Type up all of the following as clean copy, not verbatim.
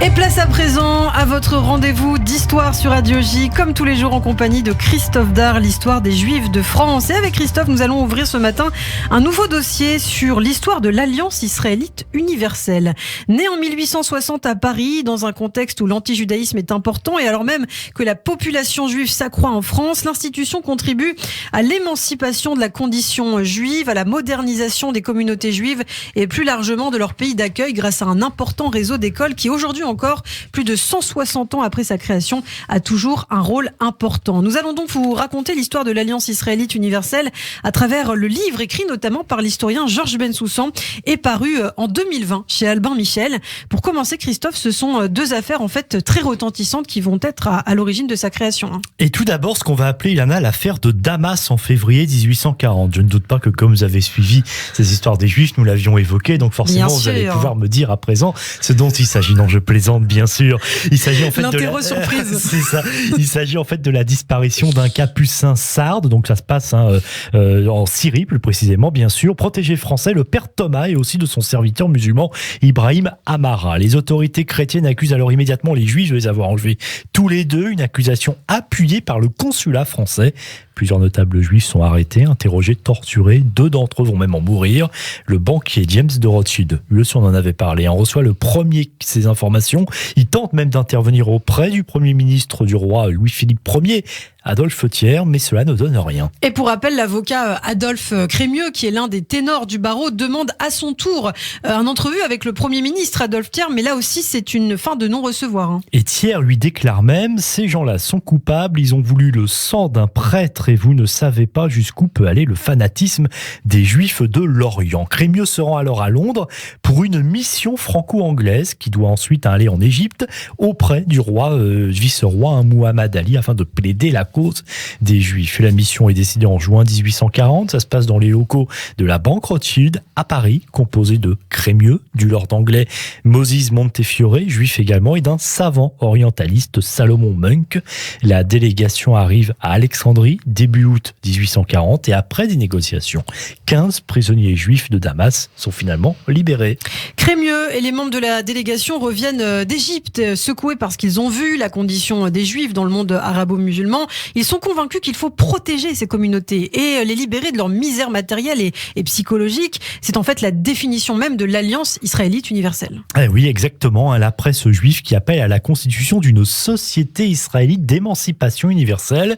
Et place à présent à votre rendez-vous d'histoire sur Radio J, comme tous les jours en compagnie de Christophe Dard, l'histoire des Juifs de France. Et avec Christophe, nous allons ouvrir ce matin un nouveau dossier sur l'histoire de l'Alliance israélite universelle. Née en 1860 à Paris, dans un contexte où l'antijudaïsme est important et alors même que la population juive s'accroît en France, l'institution contribue à l'émancipation de la condition juive, à la modernisation des communautés juives et plus largement de leur pays d'accueil grâce à un important réseau d'écoles qui aujourd'hui encore, plus de 160 ans après sa création, a toujours un rôle important. Nous allons donc vous raconter l'histoire de l'Alliance israélite universelle à travers le livre écrit notamment par l'historien Georges Bensoussan et paru en 2020 chez Albin Michel. Pour commencer, Christophe, ce sont deux affaires en fait très retentissantes qui vont être à l'origine de sa création. Et tout d'abord, ce qu'on va appeler, Ilana, l'affaire de Damas en février 1840. Je ne doute pas que comme vous avez suivi ces histoires des Juifs, nous l'avions évoqué, donc forcément vous allez pouvoir me dire à présent ce dont il s'agit. Non, je plaisante bien sûr. Il s'agit en fait surprise. C'est ça. Il s'agit en fait de la disparition d'un capucin sarde. Donc ça se passe en Syrie plus précisément, bien sûr. Protégé français, le père Thomas et aussi de son serviteur musulman Ibrahim Amara. Les autorités chrétiennes accusent alors immédiatement les Juifs de les avoir enlevés tous les deux. Une accusation appuyée par le consulat français. Plusieurs notables juifs sont arrêtés, interrogés, torturés. 2 d'entre eux vont même en mourir. Le banquier James de Rothschild, lui aussi on en avait parlé, reçoit le premier ces informations. Il tente même d'intervenir auprès du Premier ministre du roi Louis-Philippe Ier, Adolphe Thiers, mais cela ne donne rien. Et pour rappel, l'avocat Adolphe Crémieux, qui est l'un des ténors du barreau, demande à son tour un entrevue avec le Premier ministre Adolphe Thiers, mais là aussi c'est une fin de non-recevoir. Et Thiers lui déclare même « Ces gens-là sont coupables, ils ont voulu le sang d'un prêtre et vous ne savez pas jusqu'où peut aller le fanatisme des Juifs de l'Orient ». Crémieux se rend alors à Londres pour une mission franco-anglaise qui doit ensuite aller en Égypte auprès du roi, vice-roi Muhammad Ali afin de plaider la cause des Juifs. La mission est décidée en juin 1840. Ça se passe dans les locaux de la Banque Rothschild à Paris, composé de Crémieux, du lord anglais Moses Montefiore, juif également, et d'un savant orientaliste Salomon Munk. La délégation arrive à Alexandrie début août 1840 et après des négociations, 15 prisonniers juifs de Damas sont finalement libérés. Crémieux et les membres de la délégation reviennent d'Égypte, secoués parce qu'ils ont vu la condition des Juifs dans le monde arabo-musulman. Ils sont convaincus qu'il faut protéger ces communautés et les libérer de leur misère matérielle et psychologique. C'est en fait la définition même de l'Alliance israélite universelle. Oui, exactement. La presse juive qui appelle à la constitution d'une société israélite d'émancipation universelle.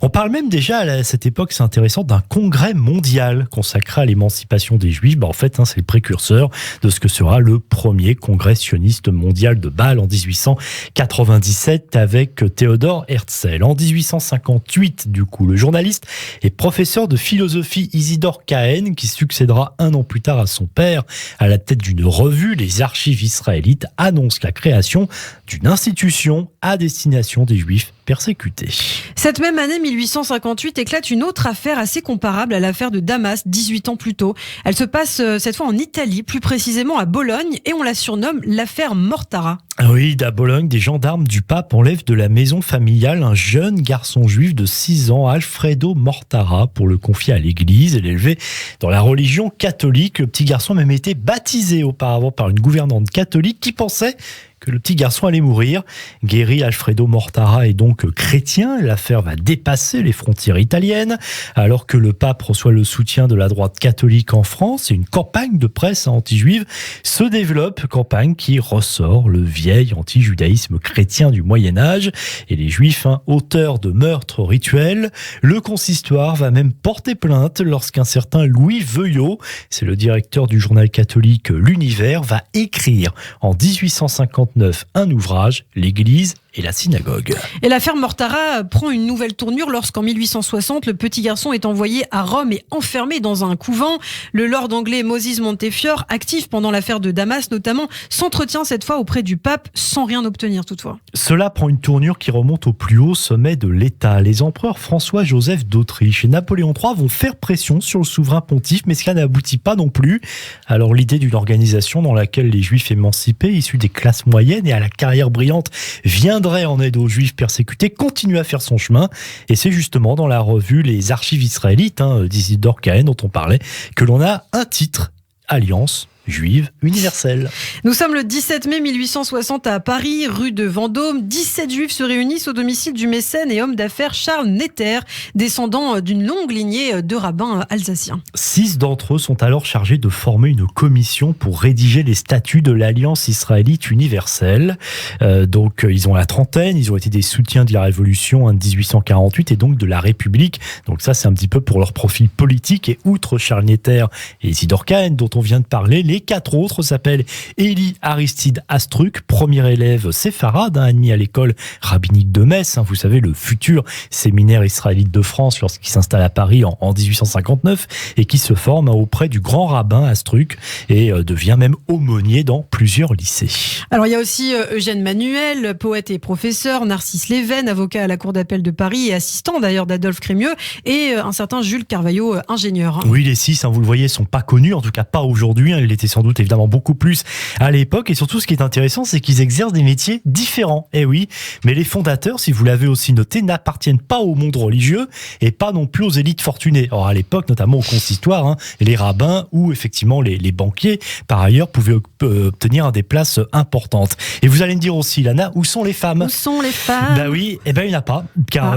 On parle même déjà à cette époque, c'est intéressant, d'un congrès mondial consacré à l'émancipation des Juifs. En fait, c'est le précurseur de ce que sera le premier congrès sioniste mondial de Bâle en 1897 avec Théodore Herzl. En 1858, du coup, le journaliste et professeur de philosophie Isidore Cahen, qui succédera un an plus tard à son père à la tête d'une revue, les Archives israélites, annonce la création d'une institution à destination des Juifs persécutés. Cette même année, 1858, éclate une autre affaire assez comparable à l'affaire de Damas, 18 ans plus tôt. Elle se passe cette fois en Italie, plus précisément à Bologne, et on la surnomme l'affaire Mortara. Oui, à Bologne, des gendarmes du pape enlèvent de la maison familiale un jeune garçon juif de 6 ans, Alfredo Mortara, pour le confier à l'église et l'élever dans la religion catholique. Le petit garçon a même été baptisé auparavant par une gouvernante catholique qui pensait que le petit garçon allait mourir. Guéri, Alfredo Mortara est donc chrétien. L'affaire va dépasser les frontières italiennes, alors que le pape reçoit le soutien de la droite catholique en France. Et une campagne de presse anti-juive se développe, campagne qui ressort le vieil anti-judaïsme chrétien du Moyen-Âge et les Juifs, auteurs de meurtres rituels. Le consistoire va même porter plainte lorsqu'un certain Louis Veuillot, c'est le directeur du journal catholique L'Univers, va écrire en 1859 un ouvrage, l'Église et la synagogue. Et l'affaire Mortara prend une nouvelle tournure lorsqu'en 1860, le petit garçon est envoyé à Rome et enfermé dans un couvent. Le lord anglais Moses Montefiore, actif pendant l'affaire de Damas notamment, s'entretient cette fois auprès du pape sans rien obtenir toutefois. Cela prend une tournure qui remonte au plus haut sommet de l'État. Les empereurs François-Joseph d'Autriche et Napoléon III vont faire pression sur le souverain pontife, mais cela n'aboutit pas non plus. Alors l'idée d'une organisation dans laquelle les Juifs émancipés, issus des classes moyennes et à la carrière brillante, viendraient en aide aux Juifs persécutés, continue à faire son chemin. Et c'est justement dans la revue Les Archives israélites, d'Isidore Cahen dont on parlait, que l'on a un titre, Alliance juive universelle. Nous sommes le 17 mai 1860 à Paris, rue de Vendôme. 17 juifs se réunissent au domicile du mécène et homme d'affaires Charles Netter, descendant d'une longue lignée de rabbins alsaciens. 6 d'entre eux sont alors chargés de former une commission pour rédiger les statuts de l'Alliance israélite universelle. Donc ils ont la trentaine, ils ont été des soutiens de la Révolution de 1848 et donc de la République. Donc ça c'est un petit peu pour leur profil politique. Et outre Charles Netter et Isidore Cohen dont on vient de parler, les 4 autres s'appellent Élie Aristide Astruc, premier élève séfarade, admis à l'école rabbinique de Metz, vous savez, le futur séminaire israélite de France lorsqu'il s'installe à Paris en 1859 et qui se forme auprès du grand rabbin Astruc et devient même aumônier dans plusieurs lycées. Alors il y a aussi Eugène Manuel, poète et professeur, Narcisse Léven, avocat à la Cour d'appel de Paris et assistant d'ailleurs d'Adolphe Crémieux, et un certain Jules Carvalho, ingénieur. Oui, les 6, vous le voyez, sont pas connus, en tout cas pas aujourd'hui. Il était sans doute évidemment beaucoup plus à l'époque. Et surtout, ce qui est intéressant, c'est qu'ils exercent des métiers différents. Eh oui, mais les fondateurs, si vous l'avez aussi noté, n'appartiennent pas au monde religieux et pas non plus aux élites fortunées. Alors à l'époque, notamment au consistoire, les rabbins ou effectivement les banquiers, par ailleurs, pouvaient obtenir des places importantes. Et vous allez me dire aussi, Lana, où sont les femmes ? Où sont les femmes ? Bah oui, il n'y en a pas. Car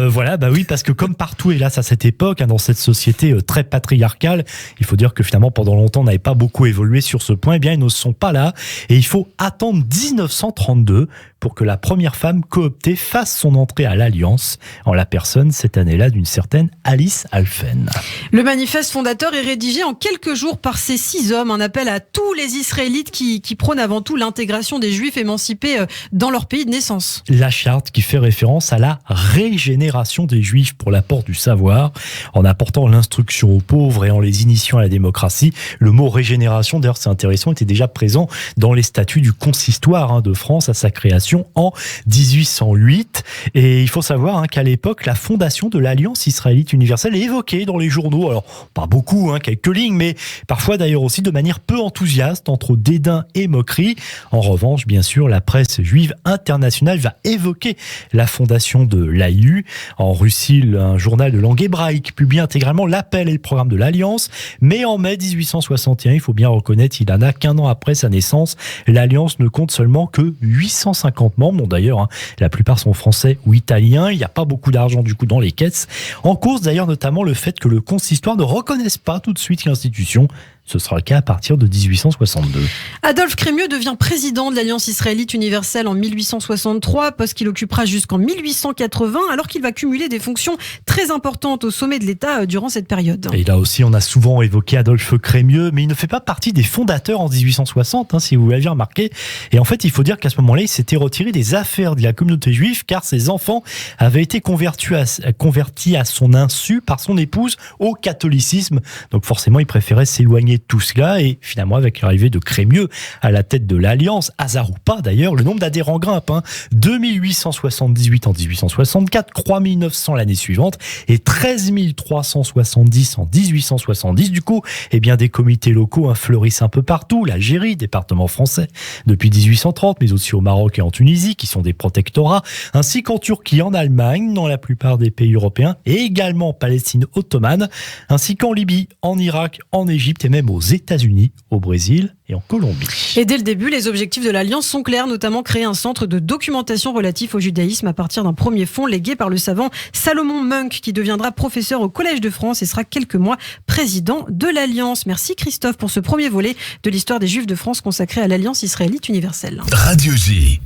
parce que comme partout, hélas, à cette époque, dans cette société très patriarcale, il faut dire que finalement, pendant longtemps, on n'avait pas beaucoup évolué sur ce point. Eh bien, ils ne sont pas là. Et il faut attendre 1932 pour que la première femme cooptée fasse son entrée à l'Alliance, en la personne, cette année-là, d'une certaine Alice Alphen. Le manifeste fondateur est rédigé en quelques jours par ces 6 hommes, un appel à tous les Israélites qui prônent avant tout l'intégration des Juifs émancipés dans leur pays de naissance. La charte qui fait référence à la régénération des Juifs pour l'apport du savoir, en apportant l'instruction aux pauvres et en les initiant à la démocratie. Le mot régénération, d'ailleurs c'est intéressant, était déjà présent dans les statuts du consistoire de France à sa création en 1808. Et il faut savoir qu'à l'époque, la fondation de l'Alliance israélite universelle est évoquée dans les journaux. Alors, pas beaucoup, quelques lignes, mais parfois d'ailleurs aussi de manière peu enthousiaste, entre dédain et moquerie. En revanche, bien sûr, la presse juive internationale va évoquer la fondation de l'AIU. En Russie, un journal de langue hébraïque publie intégralement l'appel et le programme de l'Alliance. Mais en mai 1861, il faut bien reconnaître, il en a qu'un an après sa naissance, l'Alliance ne compte seulement que 850 membres. Bon, d'ailleurs, la plupart sont français ou italiens. Il n'y a pas beaucoup d'argent du coup dans les caisses. En cause d'ailleurs notamment le fait que le consistoire ne reconnaisse pas tout de suite l'institution. Ce sera le cas à partir de 1862. Adolphe Crémieux devient président de l'Alliance israélite universelle en 1863, poste qu'il occupera jusqu'en 1880, alors qu'il va cumuler des fonctions très importantes au sommet de l'État durant cette période. Et là aussi, on a souvent évoqué Adolphe Crémieux, mais il ne fait pas partie des fondateurs en 1860, si vous l'aviez remarqué. Et en fait, il faut dire qu'à ce moment-là, il s'était retiré des affaires de la communauté juive, car ses enfants avaient été convertis à son insu par son épouse au catholicisme. Donc forcément, il préférait s'éloigner de tout cela. Et finalement, avec l'arrivée de Crémieux à la tête de l'Alliance, hasard ou pas d'ailleurs, le nombre d'adhérents grimpe. 2878 en 1864, 3900 l'année suivante et 13 370 en 1870. Du coup, des comités locaux fleurissent un peu partout. L'Algérie, département français depuis 1830, mais aussi au Maroc et en Tunisie, qui sont des protectorats, ainsi qu'en Turquie, en Allemagne, dans la plupart des pays européens, et également en Palestine ottomane, ainsi qu'en Libye, en Irak, en Égypte et même aux États-Unis, au Brésil et en Colombie. Et dès le début, les objectifs de l'Alliance sont clairs, notamment créer un centre de documentation relatif au judaïsme à partir d'un premier fonds légué par le savant Salomon Munk, qui deviendra professeur au Collège de France et sera quelques mois président de l'Alliance. Merci Christophe pour ce premier volet de l'histoire des Juifs de France consacré à l'Alliance israélite universelle. Radio J.